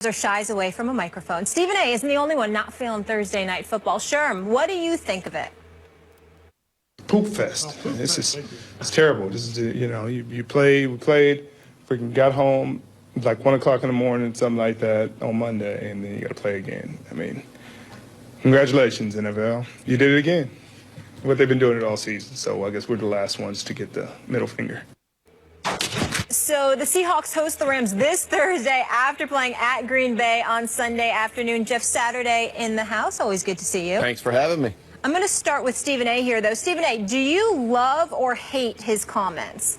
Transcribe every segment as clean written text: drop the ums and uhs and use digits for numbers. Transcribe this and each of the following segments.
or shies away from a microphone. Stephen A. isn't the only one not feeling Thursday night football. Sherman, what do you think of it? Poopfest. It's terrible. This is we played, freaking got home like 1 o'clock in the morning, something like that on Monday, and then you got to play again. I mean, congratulations, NFL. You did it again. What they've been doing it all season. So I guess we're the last ones to get the middle finger. So the Seahawks host the Rams this Thursday after playing at Green Bay on Sunday afternoon. Jeff, Saturday in the house. Always good to see you. Thanks for having me. I'm going to start with Stephen A. here, though. Stephen A., do you love or hate his comments?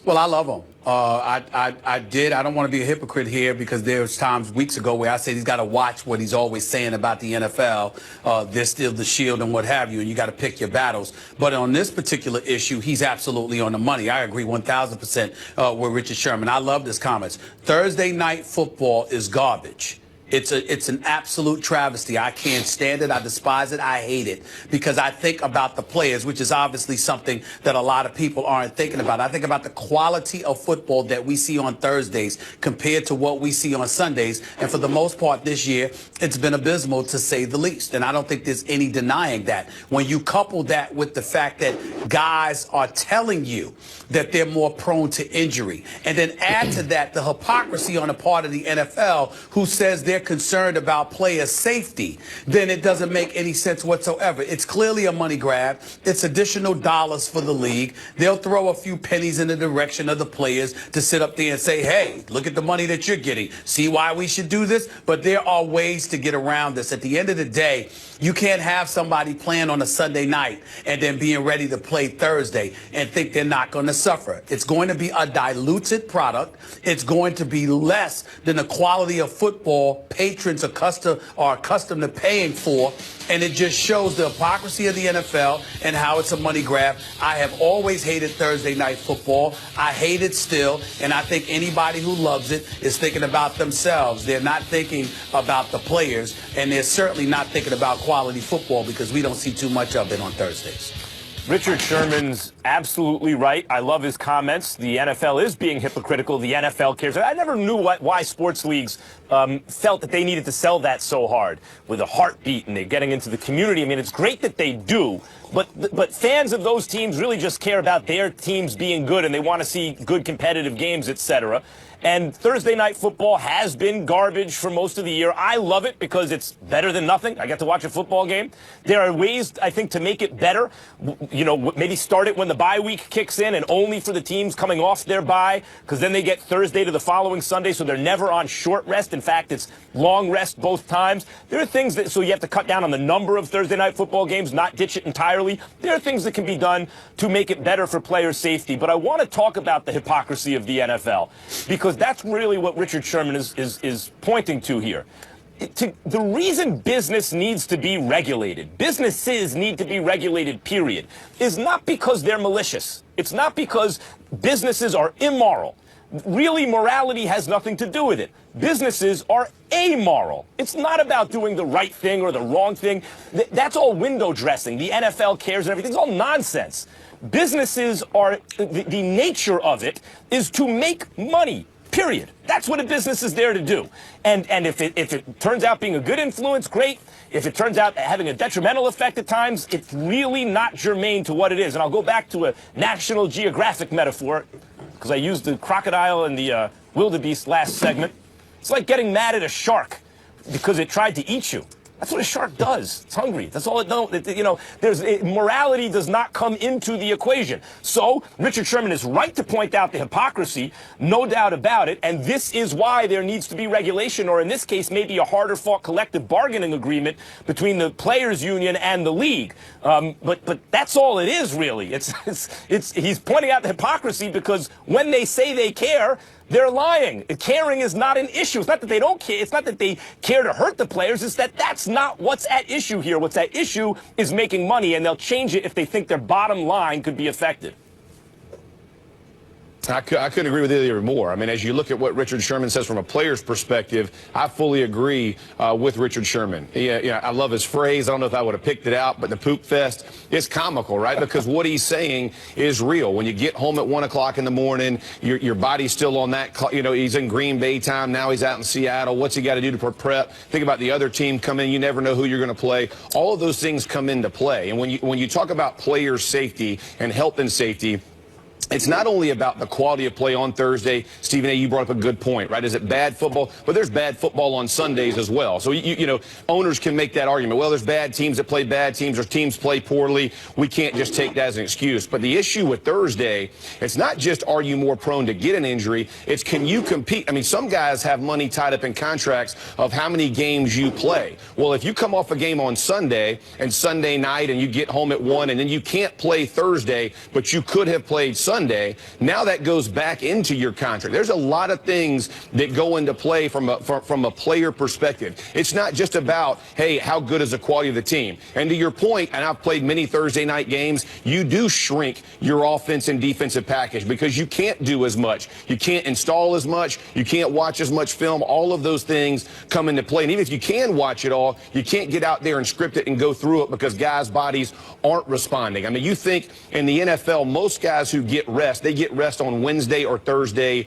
Well, I love him. I did. I don't want to be a hypocrite here because there's times weeks ago where I said he's got to watch what he's always saying about the NFL. They're still the shield and what have you, and you got to pick your battles. But on this particular issue, he's absolutely on the money. I agree 1,000% with Richard Sherman. I love his comments. Thursday night football is garbage. It's an absolute travesty. I can't stand it. I despise it. I hate it because I think about the players, which is obviously something that a lot of people aren't thinking about. I think about the quality of football that we see on Thursdays compared to what we see on Sundays. And for the most part this year, it's been abysmal to say the least. And I don't think there's any denying that. When you couple that with the fact that guys are telling you that they're more prone to injury, and then add to that the hypocrisy on the part of the NFL who says they're concerned about player safety, then it doesn't make any sense whatsoever. It's clearly a money grab. It's additional dollars for the league. They'll throw a few pennies in the direction of the players to sit up there and say, hey, look at the money that you're getting. See why we should do this? But there are ways to get around this. At the end of the day, you can't have somebody playing on a Sunday night and then being ready to play Thursday and think they're not going to suffer. It's going to be a diluted product. It's going to be less than the quality of football patrons are accustomed to paying for, and it just shows the hypocrisy of the NFL and how it's a money grab. I have always hated Thursday night football. I hate it still, and I think anybody who loves it is thinking about themselves. They're not thinking about the players, and they're certainly not thinking about quality football because we don't see too much of it on Thursdays. Richard Sherman's absolutely right. I love his comments. The NFL is being hypocritical. The NFL cares. I never knew why sports leagues felt that they needed to sell that so hard with a heartbeat, and they're getting into the community. I mean, it's great that they do, but fans of those teams really just care about their teams being good, and they want to see good competitive games, etc. And Thursday night football has been garbage for most of the year. I love it because it's better than nothing. I get to watch a football game. There are ways, I think, to make it better. You know, maybe start it when the bye week kicks in and only for the teams coming off their bye, because then they get Thursday to the following Sunday, so they're never on short rest. In fact, it's long rest both times. There are things that, so you have to cut down on the number of Thursday night football games, not ditch it entirely. There are things that can be done to make it better for player safety. But I want to talk about the hypocrisy of the NFL, because that's really what Richard Sherman is pointing to here. The reason business needs to be regulated, businesses need to be regulated, period, is not because they're malicious. It's not because businesses are immoral. Really, morality has nothing to do with it. Businesses are amoral. It's not about doing the right thing or the wrong thing. That's all window dressing. The NFL cares and everything's all nonsense. Businesses are, the nature of it is to make money. Period. That's what a business is there to do. And if it turns out being a good influence, great. If it turns out having a detrimental effect at times, it's really not germane to what it is. And I'll go back to a National Geographic metaphor, because I used the crocodile and the wildebeest last segment. It's like getting mad at a shark because it tried to eat you. That's what a shark does. It's hungry. That's all it knows. You know, morality does not come into the equation. So Richard Sherman is right to point out the hypocrisy, no doubt about it. And this is why there needs to be regulation, or in this case, maybe a harder fought collective bargaining agreement between the players union and the league. But that's all it is, really. He's pointing out the hypocrisy because when they say they care, they're lying. Caring is not an issue. It's not that they don't care. It's not that they care to hurt the players. It's that that's not what's at issue here. What's at issue is making money, and they'll change it if they think their bottom line could be affected. I couldn't agree with either more. I mean, as you look at what Richard Sherman says from a player's perspective, I fully agree with Richard Sherman. I love his phrase. I don't know if I would have picked it out, but the poop fest is comical, right? Because what he's saying is real. When you get home at 1 o'clock in the morning, your body's still on that, he's in Green Bay time. Now he's out in Seattle. What's he got to do to prep? Think about the other team coming. You never know who you're going to play. All of those things come into play. And when you talk about player safety and health and safety, it's not only about the quality of play on Thursday. Stephen A., you brought up a good point, right? Is it bad football? But there's bad football on Sundays as well. So, owners can make that argument. Well, there's bad teams that play bad teams or teams play poorly. We can't just take that as an excuse. But the issue with Thursday, it's not just are you more prone to get an injury. It's can you compete? I mean, some guys have money tied up in contracts of how many games you play. Well, if you come off a game on Sunday and Sunday night and you get home at 1 and then you can't play Thursday, but you could have played Sunday, now that goes back into your contract. There's a lot of things that go into play from a player perspective. It's not just about, hey, how good is the quality of the team? And to your point, and I've played many Thursday night games, you do shrink your offense and defensive package because you can't do as much. You can't install as much. You can't watch as much film. All of those things come into play. And even if you can watch it all, you can't get out there and script it and go through it because guys' bodies aren't responding. I mean, you think in the NFL, most guys who get rest, they get rest on Wednesday or Thursday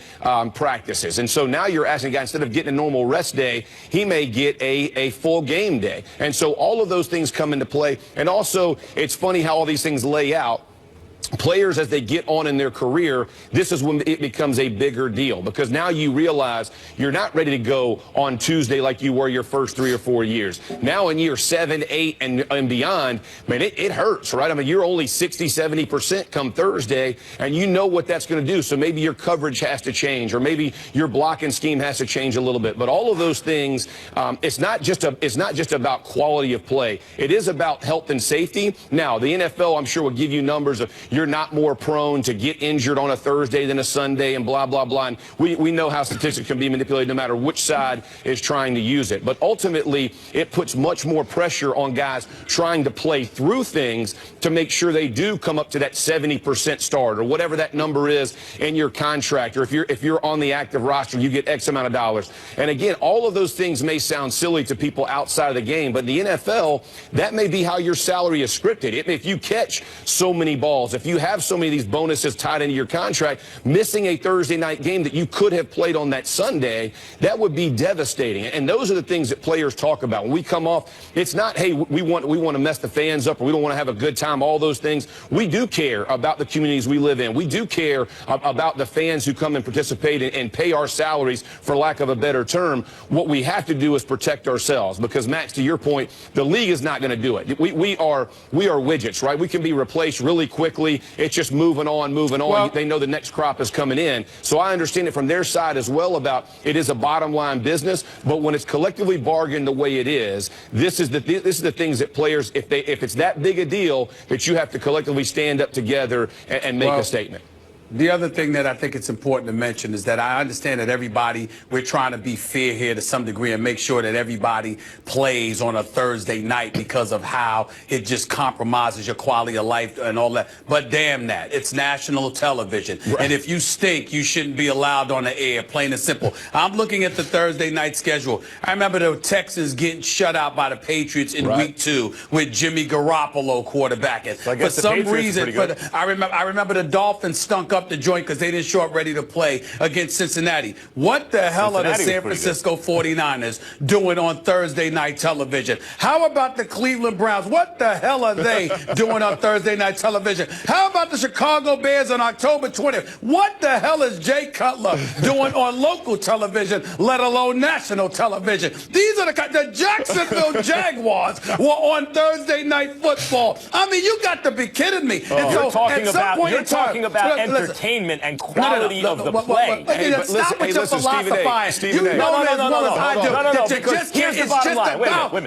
practices. And so now you're asking a guy, instead of getting a normal rest day, he may get a full game day. And so all of those things come into play. And also, it's funny how all these things lay out. Players, as they get on in their career, this is when it becomes a bigger deal because now you realize you're not ready to go on Tuesday like you were your first 3 or 4 years. Now in year 7, 8, and beyond, man, it hurts, right? I mean, you're only 60, 70% come Thursday, and you know what that's going to do. So maybe your coverage has to change, or maybe your blocking scheme has to change a little bit. But all of those things, it's not just about quality of play. It is about health and safety. Now, the NFL, I'm sure, will give you numbers of you're not more prone to get injured on a Thursday than a Sunday and blah, blah, blah. And we know how statistics can be manipulated no matter which side is trying to use it. But ultimately, it puts much more pressure on guys trying to play through things to make sure they do come up to that 70% start or whatever that number is in your contract. Or if you're on the active roster, you get X amount of dollars. And again, all of those things may sound silly to people outside of the game, but in the NFL, that may be how your salary is scripted. If you catch so many balls, if you have so many of these bonuses tied into your contract, missing a Thursday night game that you could have played on that Sunday, that would be devastating. And those are the things that players talk about. When we come off, it's not, hey, we want to mess the fans up or we don't want to have a good time, all those things. We do care about the communities we live in. We do care about the fans who come and participate and pay our salaries, for lack of a better term. What we have to do is protect ourselves because, Max, to your point, the league is not going to do it. We are widgets, right? We can be replaced really quickly. It's just moving on. Well, they know the next crop is coming in. So I understand it from their side as well about it is a bottom line business. But when it's collectively bargained the way it is, this is the things that players, if it's that big a deal, that you have to collectively stand up together and make a statement. The other thing that I think it's important to mention is that I understand that we're trying to be fair here to some degree and make sure that everybody plays on a Thursday night because of how it just compromises your quality of life and all that. But damn that. It's national television. Right. And if you stink, you shouldn't be allowed on the air, plain and simple. I'm looking at the Thursday night schedule. I remember the Texans getting shut out by the Patriots in week 2 with Jimmy Garoppolo quarterbacking. So for some reason, I remember the Dolphins stunk up the joint because they didn't show up ready to play against Cincinnati. What the hell are the San Francisco 49ers doing on Thursday night television? How about the Cleveland Browns? What the hell are they doing on Thursday night television? How about the Chicago Bears on October 20th? What the hell is Jay Cutler doing on local television, let alone national television? These are the Jacksonville Jaguars were on Thursday night football. I mean, you got to be kidding me. And so, you're talking about entertainment and quality of the play. Stop with your philosophizing. You know as well as I do. It's just about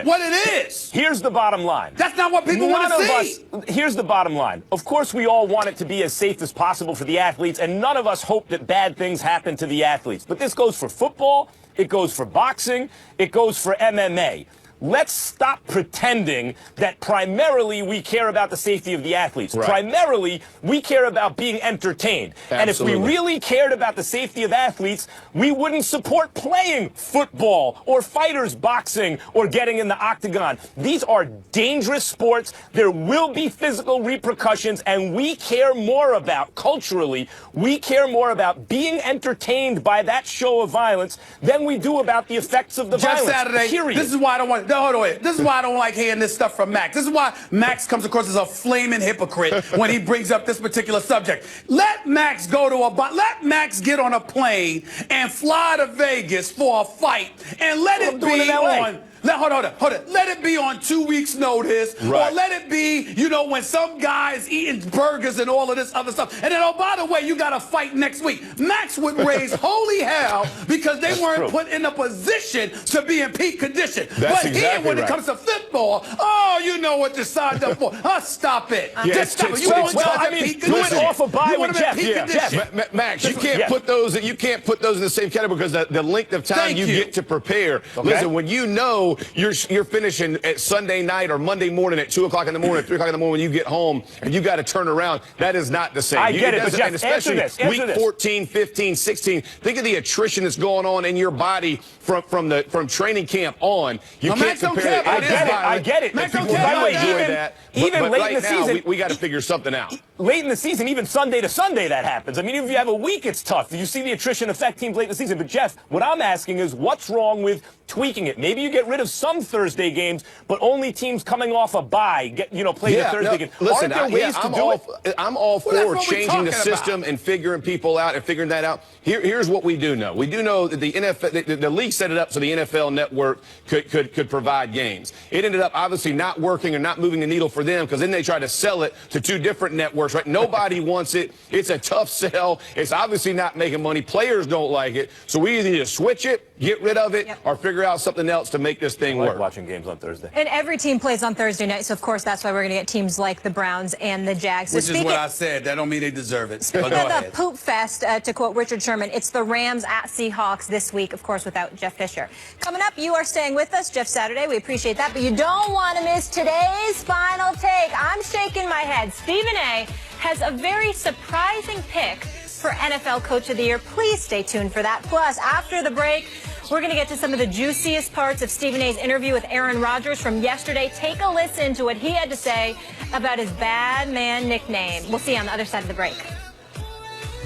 what it is. Here's the bottom line. That's not what people want to see. Here's the bottom line. Of course, we all want it to be as safe as possible for the athletes, and none of us hope that bad things happen to the athletes. But this goes for football. It goes for boxing. It goes for MMA. let's stop pretending that primarily we care about the safety of the athletes. Right. Primarily, we care about being entertained. And if we Absolutely. really cared about the safety of athletes, we wouldn't support playing football or fighters boxing or getting in the octagon. These are dangerous sports. There will be physical repercussions, and we care more about, culturally, we care more about being entertained by that show of violence than we do about the effects of the Jeff violence. Saturday, Period. this is why I don't want. No, hold on, wait. This is why I don't like hearing this stuff from Max. This is why Max comes across as a flaming hypocrite when he brings up this particular subject. Let Max go to let Max get on a plane and fly to Vegas for a fight, and let it doing it be that way. on. Hold on. Let it be on 2 weeks' notice, Right. or let it be, when some guy is eating burgers and all of this other stuff. And then, oh, by the way, you got to fight next week. Max would raise holy hell because they weren't put in a position to be in peak condition. That's But exactly here, when right. it comes to football, oh, you know what you signed up for. Stop it. Yeah, Just stop it. You well, want well, to I be mean, peak do it condition. off a bye You want with to be Jeff. peak Yeah, condition. Max, you can't put those in the same category because the length of time Thank you you. get to prepare. Okay. Listen, when you know you're finishing at Sunday night or Monday morning at 2 o'clock in the morning, 3 o'clock in the morning when you get home and you got to turn around, that is not the same. I get it, but doesn't- Jeff, and especially answer this. week 14, 15, 16. Think of the attrition that's going on in your body from training camp on. You No, can't Max don't compare care it. about It is that. violent. I get it. Max People don't care might about enjoy that. that. Even but late right in the now, season- we got to figure something out. Late in the season, even Sunday to Sunday, that happens. I mean, if you have a week, it's tough. You see the attrition affect teams late in the season. But, Jeff, what I'm asking is what's wrong with tweaking it? Maybe you get rid of some Thursday games, but only teams coming off a bye play the Thursday game. Listen, Aren't there ways to do it? I'm all Well, that's for what we're changing the talking system about. and figuring people out and figuring that out. Here's what we do know. We do know that the NFL, the league set it up so the NFL network could provide games. It ended up obviously not working or not moving the needle for them because then they tried to sell it to 2 different networks, right? Nobody wants it. It's a tough sell. It's obviously not making money. Players don't like it. So we either need to switch it, get rid of it, or figure out something else to make this thing I like work. watching games on Thursday. And every team plays on Thursday night, so of course that's why we're going to get teams like the Browns and the Jags. So Which is what I said. That don't mean they deserve it. Speaking But go of the ahead. poop fest, to quote Richard Sherman, it's the Rams at Seahawks this week, of course, without Jeff Fisher. Coming up, you are staying with us, Jeff Saturday. We appreciate that, but you don't want to miss today's final take. I'm shaking my head. Stephen A. has a very surprising pick for NFL Coach of the Year. Please stay tuned for that. Plus, after the break, we're going to get to some of the juiciest parts of Stephen A.'s interview with Aaron Rodgers from yesterday. Take a listen to what he had to say about his bad man nickname. We'll see you on the other side of the break.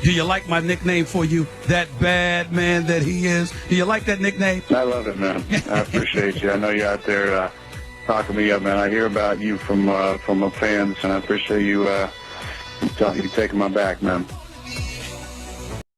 Do you like my nickname for you, that bad man that he is? Do you like that nickname? I love it, man. I appreciate you. I know you're out there talking me up, man. I hear about you from my fans, and I appreciate you taking my back, man.